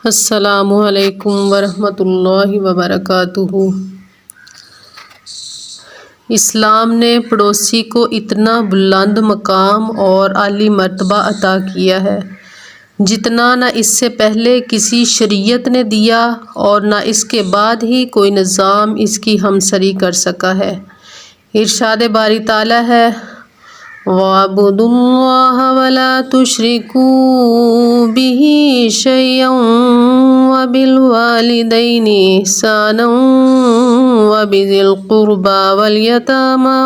السلام علیکم ورحمۃ اللہ وبرکاتہ۔ اسلام نے پڑوسی کو اتنا بلند مقام اور عالی مرتبہ عطا کیا ہے جتنا نہ اس سے پہلے کسی شریعت نے دیا اور نہ اس کے بعد ہی کوئی نظام اس کی ہمسری کر سکا ہے۔ ارشاد باری تعالیٰ ہے وَاعْبُدُوا اللَّهَ وَلَا تُشْرِكُوا بِهِ شَيْئًا وَبِالْوَالِدَيْنِ إِحْسَانًا وَبِذِي الْقُرْبَى وَالْيَتَامَى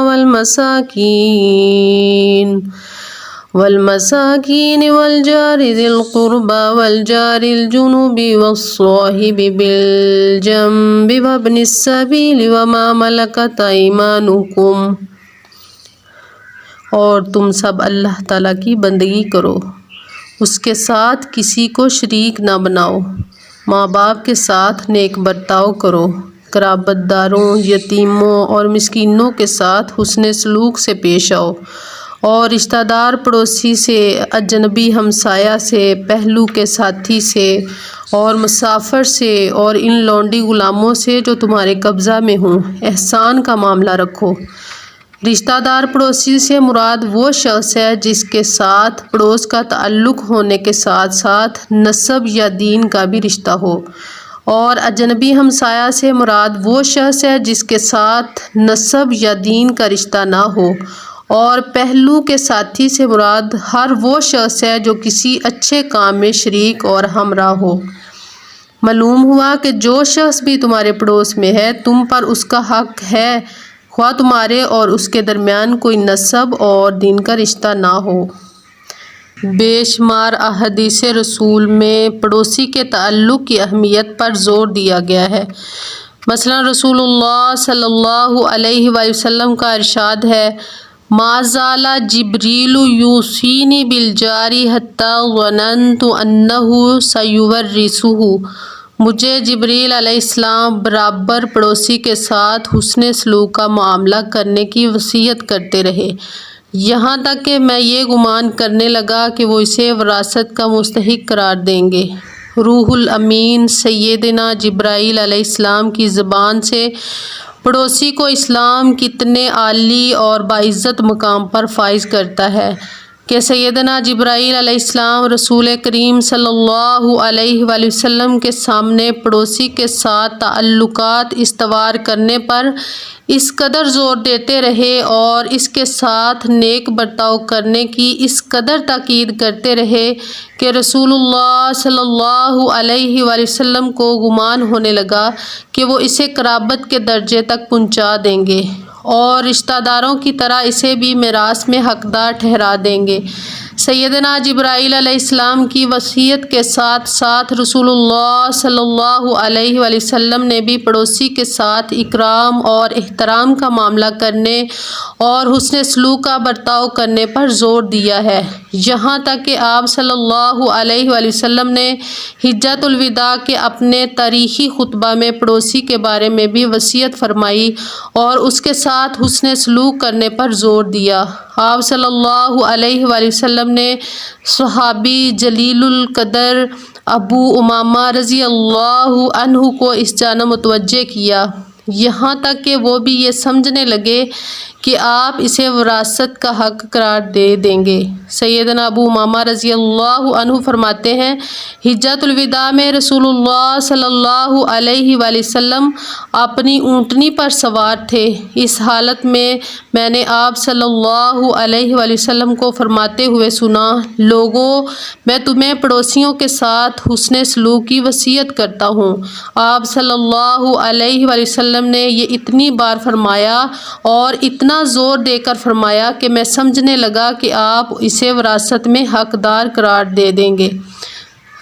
وَالْمَسَاكِينِ وَالْجَارِ ذِي الْقُرْبَى وَالْجَارِ الْجُنُبِ وَالصَّاحِبِ بِالْجَنبِ وَابْنِ السَّبِيلِ وَمَا مَلَكَتْ أَيْمَانُكُمْ۔ اور تم سب اللہ تعالیٰ کی بندگی کرو، اس کے ساتھ کسی کو شریک نہ بناؤ، ماں باپ کے ساتھ نیک برتاؤ کرو، قرابت داروں، یتیموں اور مسکینوں کے ساتھ حسن سلوک سے پیش آؤ، اور رشتہ دار پڑوسی سے، اجنبی ہمسایہ سے، پہلو کے ساتھی سے اور مسافر سے اور ان لونڈی غلاموں سے جو تمہارے قبضہ میں ہوں احسان کا معاملہ رکھو۔ رشتہ دار پڑوسی سے مراد وہ شخص ہے جس کے ساتھ پڑوس کا تعلق ہونے کے ساتھ ساتھ نسب یا دین کا بھی رشتہ ہو، اور اجنبی ہمسایہ سے مراد وہ شخص ہے جس کے ساتھ نسب یا دین کا رشتہ نہ ہو، اور پہلو کے ساتھی سے مراد ہر وہ شخص ہے جو کسی اچھے کام میں شریک اور ہمراہ ہو۔ معلوم ہوا کہ جو شخص بھی تمہارے پڑوس میں ہے تم پر اس کا حق ہے، خواہ تمہارے اور اس کے درمیان کوئی نسب اور دین کا رشتہ نہ ہو۔ بے شمار احادیث رسول میں پڑوسی کے تعلق کی اہمیت پر زور دیا گیا ہے۔ مثلا رسول اللہ صلی اللہ علیہ وآلہ وسلم کا ارشاد ہے ما زال جبریل یوصینی بالجار حتی ظننت انہ سیورثہ۔ مجھے جبریل علیہ السلام برابر پڑوسی کے ساتھ حسن سلوک کا معاملہ کرنے کی وصیت کرتے رہے، یہاں تک کہ میں یہ گمان کرنے لگا کہ وہ اسے وراثت کا مستحق قرار دیں گے۔ روح الامین سیدنا جبرائیل علیہ السلام کی زبان سے پڑوسی کو اسلام کتنے عالی اور باعزت مقام پر فائز کرتا ہے کہ سیدنا جبرائیل علیہ السلام رسول کریم صلی اللہ علیہ وآلہ وسلم کے سامنے پڑوسی کے ساتھ تعلقات استوار کرنے پر اس قدر زور دیتے رہے اور اس کے ساتھ نیک برتاؤ کرنے کی اس قدر تاکید کرتے رہے کہ رسول اللہ صلی اللہ علیہ وآلہ وسلم کو گمان ہونے لگا کہ وہ اسے قرابت کے درجے تک پہنچا دیں گے اور رشتہ داروں کی طرح اسے بھی میراث میں حقدار ٹھہرا دیں گے۔ سیدنا جبرائیل علیہ السلام کی وصیت کے ساتھ ساتھ رسول اللہ صلی اللہ علیہ وآلہ وسلم نے بھی پڑوسی کے ساتھ اکرام اور احترام کا معاملہ کرنے اور حسن سلوک کا برتاؤ کرنے پر زور دیا ہے، یہاں تک کہ آپ صلی اللہ علیہ وآلہ وسلم نے حجۃ الوداع کے اپنے تاریخی خطبہ میں پڑوسی کے بارے میں بھی وصیت فرمائی اور اس کے ساتھ حسن سلوک کرنے پر زور دیا۔ آپ صلی اللہ علیہ وآلہ وسلم نے صحابی جلیل القدر ابو امامہ رضی اللہ عنہ کو اس جانب متوجہ کیا، یہاں تک کہ وہ بھی یہ سمجھنے لگے کہ آپ اسے وراثت کا حق قرار دے دیں گے۔ سیدنا ابو امامہ رضی اللہ عنہ فرماتے ہیں حجۃ الوداع میں رسول اللہ صلی اللہ علیہ وآلہ وسلم اپنی اونٹنی پر سوار تھے، اس حالت میں میں نے آپ صلی اللہ علیہ وآلہ وسلم کو فرماتے ہوئے سنا لوگو میں تمہیں پڑوسیوں کے ساتھ حسن سلوک کی وصیت کرتا ہوں۔ آپ صلی اللہ علیہ وآلہ وسلم نے یہ اتنی بار فرمایا اور اتنا زور دے کر فرمایا کہ میں سمجھنے لگا کہ آپ اسے وراثت میں حقدار قرار دے دیں گے۔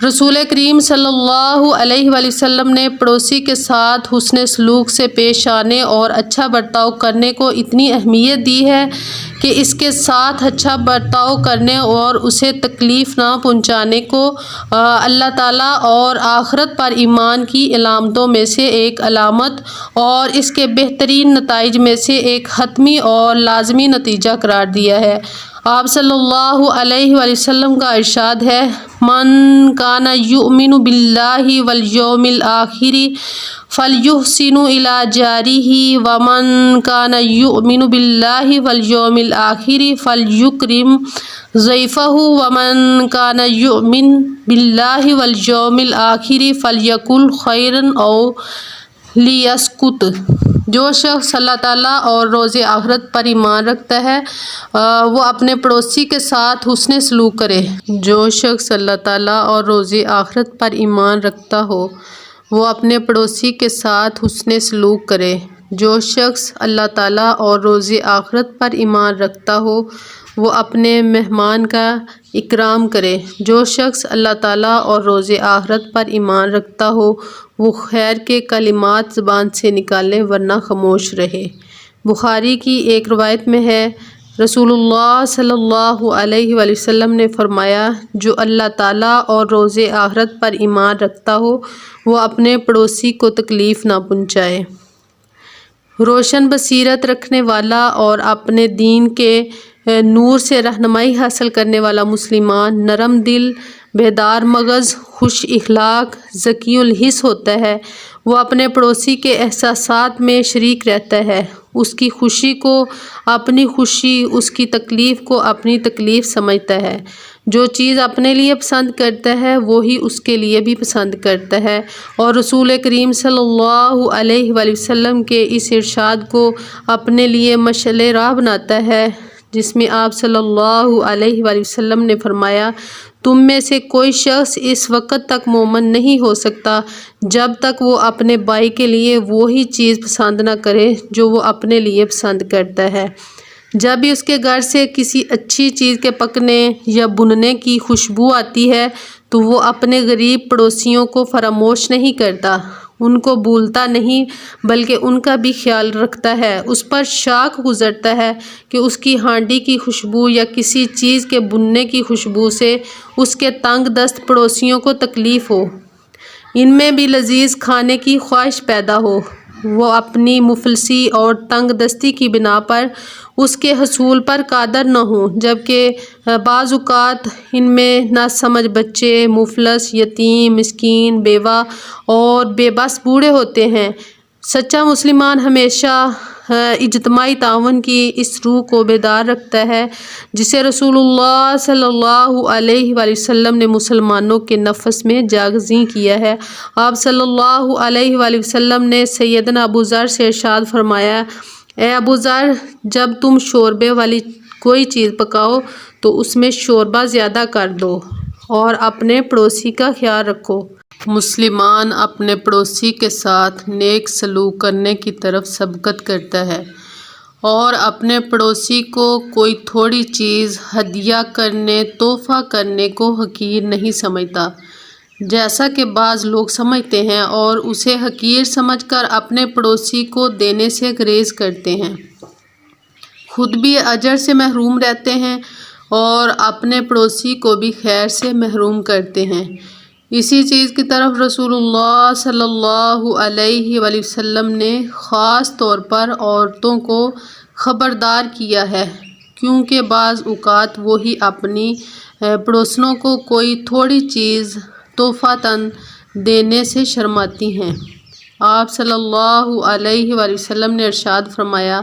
رسول کریم صلی اللہ علیہ وآلہ وسلم نے پڑوسی کے ساتھ حسن سلوک سے پیش آنے اور اچھا برتاؤ کرنے کو اتنی اہمیت دی ہے کہ اس کے ساتھ اچھا برتاؤ کرنے اور اسے تکلیف نہ پہنچانے کو اللہ تعالیٰ اور آخرت پر ایمان کی علامتوں میں سے ایک علامت اور اس کے بہترین نتائج میں سے ایک حتمی اور لازمی نتیجہ قرار دیا ہے۔ آپ صلی اللہ علیہ وآلہ وسلم کا ارشاد ہے، من کان یؤمن باللہ والیوم الآخر فلیحسن الی جارہ ومن کان یؤمن باللہ والیوم الآخر فلیکرم ضیفہ ومن کان یؤمن باللہ والیوم الآخر فلیقل خیرا او لیسکت۔ جو شخص اللہ تعالیٰ اور روز آخرت پر ایمان رکھتا ہے وہ اپنے پڑوسی کے ساتھ حسن سلوک کرے۔ جو شخص اللہ تعالیٰ اور روز آخرت پر ایمان رکھتا ہو وہ اپنے پڑوسی کے ساتھ حسن سلوک کرے۔ جو شخص اللہ تعالیٰ اور روز آخرت پر ایمان رکھتا ہو وہ اپنے مہمان کا اکرام کرے۔ جو شخص اللہ تعالیٰ اور روز آخرت پر ایمان رکھتا ہو وہ خیر کے کلمات زبان سے نکالے ورنہ خاموش رہے۔ بخاری کی ایک روایت میں ہے، رسول اللہ صلی اللہ علیہ وآلہ وسلم نے فرمایا، جو اللہ تعالیٰ اور روز آخرت پر ایمان رکھتا ہو وہ اپنے پڑوسی کو تکلیف نہ پہنچائے۔ روشن بصیرت رکھنے والا اور اپنے دین کے نور سے رہنمائی حاصل کرنے والا مسلمان نرم دل، بیدار مغز، خوش اخلاق، ذکی الحس ہوتا ہے۔ وہ اپنے پڑوسی کے احساسات میں شریک رہتا ہے، اس کی خوشی کو اپنی خوشی، اس کی تکلیف کو اپنی تکلیف سمجھتا ہے۔ جو چیز اپنے لیے پسند کرتا ہے وہی اس کے لیے بھی پسند کرتا ہے، اور رسول کریم صلی اللہ علیہ وآلہ وسلم کے اس ارشاد کو اپنے لیے مشعل راہ بناتا ہے جس میں آپ صلی اللہ علیہ وآلہ وسلم نے فرمایا، تم میں سے کوئی شخص اس وقت تک مومن نہیں ہو سکتا جب تک وہ اپنے بھائی کے لیے وہی چیز پسند نہ کرے جو وہ اپنے لیے پسند کرتا ہے۔ جب بھی اس کے گھر سے کسی اچھی چیز کے پکنے یا بننے کی خوشبو آتی ہے تو وہ اپنے غریب پڑوسیوں کو فراموش نہیں کرتا، ان کو بھولتا نہیں بلکہ ان کا بھی خیال رکھتا ہے۔ اس پر شاخ گزرتا ہے کہ اس کی ہانڈی کی خوشبو یا کسی چیز کے بننے کی خوشبو سے اس کے تنگ دست پڑوسیوں کو تکلیف ہو، ان میں بھی لذیذ کھانے کی خواہش پیدا ہو، وہ اپنی مفلسی اور تنگ دستی کی بنا پر اس کے حصول پر قادر نہ ہوں، جبکہ بعض اوقات ان میں نہ سمجھ بچے، مفلس، یتیم، مسکین، بیوہ اور بے بس بوڑھے ہوتے ہیں۔ سچا مسلمان ہمیشہ اجتماعی تعاون کی اس روح کو بیدار رکھتا ہے جسے رسول اللہ صلی اللہ علیہ وآلہ وسلم نے مسلمانوں کے نفس میں جاگزیں کیا ہے۔ آپ صلی اللہ علیہ وآلہ وسلم نے سیدنا ابو ذر سے ارشاد فرمایا، اے ابو ذر، جب تم شوربے والی کوئی چیز پکاؤ تو اس میں شوربہ زیادہ کر دو اور اپنے پڑوسی کا خیال رکھو۔ مسلمان اپنے پڑوسی کے ساتھ نیک سلوک کرنے کی طرف سبقت کرتا ہے اور اپنے پڑوسی کو کوئی تھوڑی چیز ہدیہ کرنے، تحفہ کرنے کو حقیر نہیں سمجھتا، جیسا کہ بعض لوگ سمجھتے ہیں اور اسے حقیر سمجھ کر اپنے پڑوسی کو دینے سے گریز کرتے ہیں، خود بھی اجر سے محروم رہتے ہیں اور اپنے پڑوسی کو بھی خیر سے محروم کرتے ہیں۔ اسی چیز کی طرف رسول اللہ صلی اللہ علیہ وآلہ وسلم نے خاص طور پر عورتوں کو خبردار کیا ہے، کیونکہ بعض اوقات وہی اپنی پڑوسنوں کو کوئی تھوڑی چیز تحفتاً دینے سے شرماتی ہیں۔ آپ صلی اللہ علیہ وآلہ وسلم نے ارشاد فرمایا،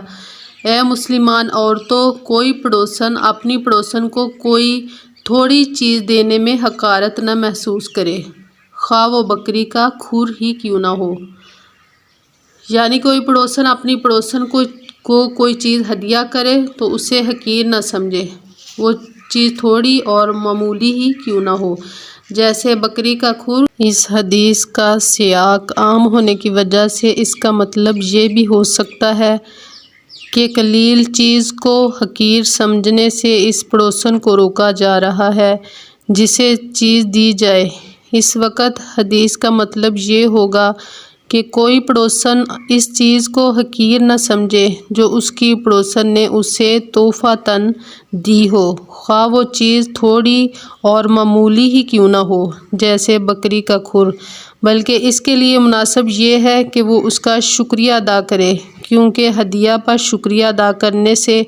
اے مسلمان عورتوں، کوئی پڑوسن اپنی پڑوسن کو کوئی تھوڑی چیز دینے میں حقارت نہ محسوس کرے، خواہ وہ بکری کا کھر ہی کیوں نہ ہو۔ یعنی کوئی پڑوسن اپنی پڑوسن کو کوئی چیز ہدیہ کرے تو اسے حقیر نہ سمجھے، وہ چیز تھوڑی اور معمولی ہی کیوں نہ ہو، جیسے بکری کا کھر۔ اس حدیث کا سیاق عام ہونے کی وجہ سے اس کا مطلب یہ بھی ہو سکتا ہے کہ قلیل چیز کو حقیر سمجھنے سے اس پڑوسن کو روکا جا رہا ہے جسے چیز دی جائے۔ اس وقت حدیث کا مطلب یہ ہوگا کہ کوئی پڑوسن اس چیز کو حقیر نہ سمجھے جو اس کی پڑوسن نے اسے تحفتاً دی ہو، خواہ وہ چیز تھوڑی اور معمولی ہی کیوں نہ ہو، جیسے بکری کا کھر، بلکہ اس کے لیے مناسب یہ ہے کہ وہ اس کا شکریہ ادا کرے، کیونکہ ہدیہ پر شکریہ ادا کرنے سے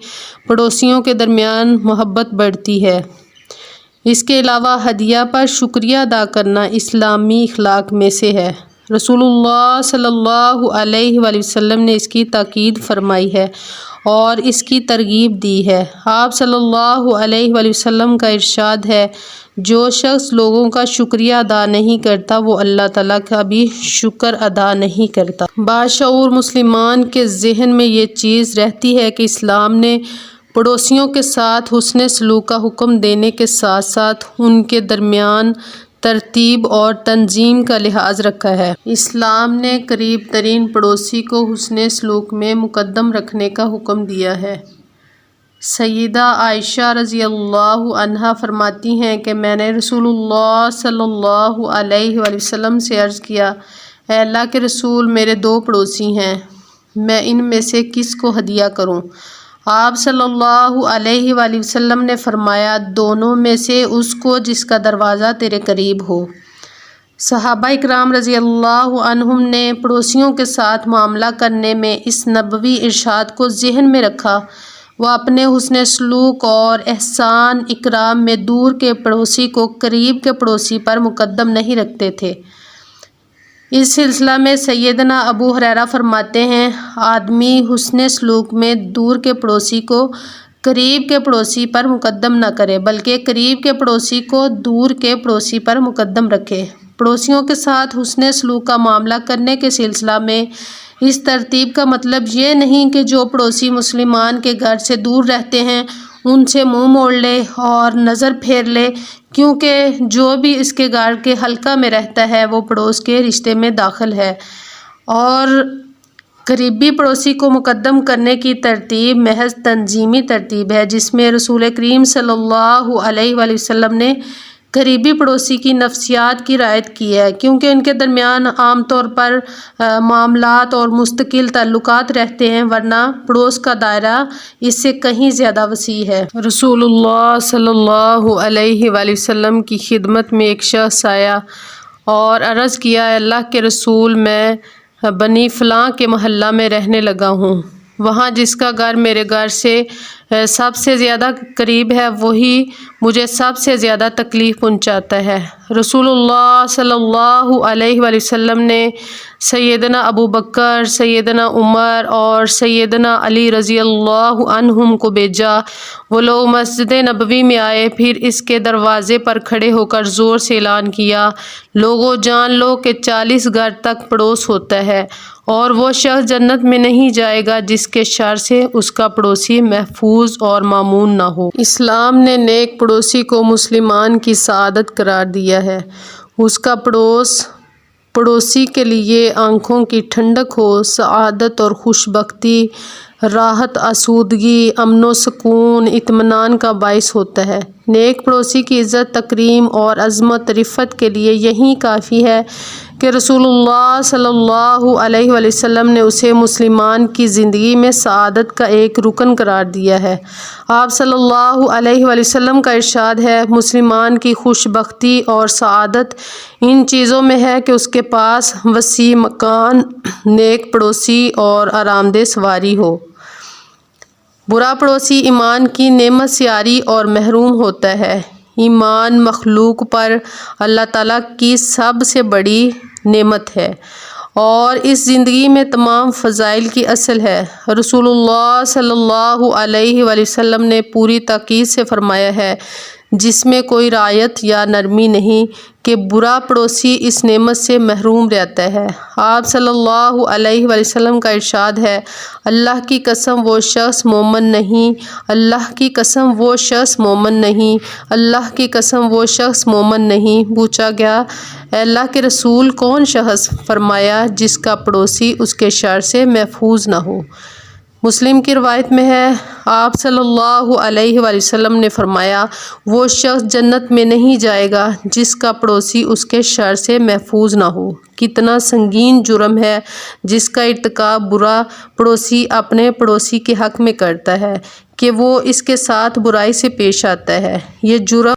پڑوسیوں کے درمیان محبت بڑھتی ہے۔ اس کے علاوہ ہدیہ پر شکریہ ادا کرنا اسلامی اخلاق میں سے ہے۔ رسول اللہ صلی اللہ علیہ وآلہ وسلم نے اس کی تاکید فرمائی ہے اور اس کی ترغیب دی ہے۔ آپ صلی اللہ علیہ وآلہ وسلم کا ارشاد ہے، جو شخص لوگوں کا شکریہ ادا نہیں کرتا وہ اللہ تعالیٰ کا بھی شکر ادا نہیں کرتا۔ باشعور مسلمان کے ذہن میں یہ چیز رہتی ہے کہ اسلام نے پڑوسیوں کے ساتھ حسن سلوک کا حکم دینے کے ساتھ ساتھ ان کے درمیان ترتیب اور تنظیم کا لحاظ رکھا ہے۔ اسلام نے قریب ترین پڑوسی کو حسن سلوک میں مقدم رکھنے کا حکم دیا ہے۔ سیدہ عائشہ رضی اللہ عنہا فرماتی ہیں کہ میں نے رسول اللہ صلی اللہ علیہ وآلہ وسلم سے عرض کیا، اے اللہ کے رسول، میرے 2 پڑوسی ہیں، میں ان میں سے کس کو ہدیہ کروں؟ آپ صلی اللہ علیہ وآلہ وسلم نے فرمایا، دونوں میں سے اس کو جس کا دروازہ تیرے قریب ہو۔ صحابہ اکرام رضی اللہ عنہم نے پڑوسیوں کے ساتھ معاملہ کرنے میں اس نبوی ارشاد کو ذہن میں رکھا۔ وہ اپنے حسن سلوک اور احسان اکرام میں دور کے پڑوسی کو قریب کے پڑوسی پر مقدم نہیں رکھتے تھے۔ اس سلسلہ میں سیدنا ابو ہریرہ فرماتے ہیں، آدمی حسن سلوک میں دور کے پڑوسی کو قریب کے پڑوسی پر مقدم نہ کرے بلکہ قریب کے پڑوسی کو دور کے پڑوسی پر مقدم رکھے۔ پڑوسیوں کے ساتھ حسن سلوک کا معاملہ کرنے کے سلسلہ میں اس ترتیب کا مطلب یہ نہیں کہ جو پڑوسی مسلمان کے گھر سے دور رہتے ہیں ان سے منہ موڑ لے اور نظر پھیر لے، کیونکہ جو بھی اس کے گھر کے حلقہ میں رہتا ہے وہ پڑوس کے رشتے میں داخل ہے۔ اور قریبی پڑوسی کو مقدم کرنے کی ترتیب محض تنظیمی ترتیب ہے، جس میں رسول کریم صلی اللہ علیہ وآلہ وسلم نے قریبی پڑوسی کی نفسیات کی رعایت کی ہے، کیونکہ ان کے درمیان عام طور پر معاملات اور مستقل تعلقات رہتے ہیں، ورنہ پڑوس کا دائرہ اس سے کہیں زیادہ وسیع ہے۔ رسول اللہ صلی اللہ علیہ وآلہ وسلم کی خدمت میں ایک شخص آیا اور عرض کیا، اے اللہ کے رسول، میں بنی فلاں کے محلہ میں رہنے لگا ہوں، وہاں جس کا گھر میرے گھر سے سب سے زیادہ قریب ہے وہی مجھے سب سے زیادہ تکلیف پہنچاتا ہے۔ رسول اللہ صلی اللہ علیہ وآلہ وسلم نے سیدنا ابو بکر، سیدنا عمر اور سیدنا علی رضی اللہ عنہم کو بھیجا۔ وہ لوگ مسجد نبوی میں آئے، پھر اس کے دروازے پر کھڑے ہو کر زور سے اعلان کیا، لوگوں جان لو کہ 40 گھر تک پڑوس ہوتا ہے اور وہ شخص جنت میں نہیں جائے گا جس کے شر سے اس کا پڑوسی محفوظ اور مامون نہ ہو۔ اسلام نے نیک پڑوسی کو مسلمان کی سعادت قرار دیا ہے۔ اس کا پڑوسی کے لیے آنکھوں کی ٹھنڈک ہو، سعادت اور خوش بختی، راحت، آسودگی، امن و سکون، اطمینان کا باعث ہوتا ہے۔ نیک پڑوسی کی عزت، تکریم اور عظمت رفعت کے لیے یہی کافی ہے کہ رسول اللہ صلی اللہ علیہ وآلہ وسلم نے اسے مسلمان کی زندگی میں سعادت کا ایک رکن قرار دیا ہے۔ آپ صلی اللہ علیہ وآلہ وسلم کا ارشاد ہے، مسلمان کی خوش بختی اور سعادت ان چیزوں میں ہے کہ اس کے پاس وسیع مکان، نیک پڑوسی اور آرام دہ سواری ہو۔ برا پڑوسی ایمان کی نعمت سے عاری اور محروم ہوتا ہے۔ ایمان مخلوق پر اللہ تعالیٰ کی سب سے بڑی نعمت ہے اور اس زندگی میں تمام فضائل کی اصل ہے۔ رسول اللہ صلی اللہ علیہ وآلہ وسلم نے پوری تاکید سے فرمایا ہے، جس میں کوئی رعایت یا نرمی نہیں، کہ برا پڑوسی اس نعمت سے محروم رہتا ہے۔ آپ صلی اللہ علیہ وآلہ وسلم کا ارشاد ہے، اللہ کی قسم وہ شخص مومن نہیں، اللہ کی قسم وہ شخص مومن نہیں، اللہ کی قسم وہ شخص مومن نہیں۔ پوچھا گیا، اے اللہ کے رسول، کون شخص؟ فرمایا، جس کا پڑوسی اس کے شر سے محفوظ نہ ہو۔ مسلم کی روایت میں ہے، آپ صلی اللہ علیہ وآلہ وسلم نے فرمایا، وہ شخص جنت میں نہیں جائے گا جس کا پڑوسی اس کے شر سے محفوظ نہ ہو۔ کتنا سنگین جرم ہے جس کا ارتکاب برا پڑوسی اپنے پڑوسی کے حق میں کرتا ہے کہ وہ اس کے ساتھ برائی سے پیش آتا ہے۔ یہ جرم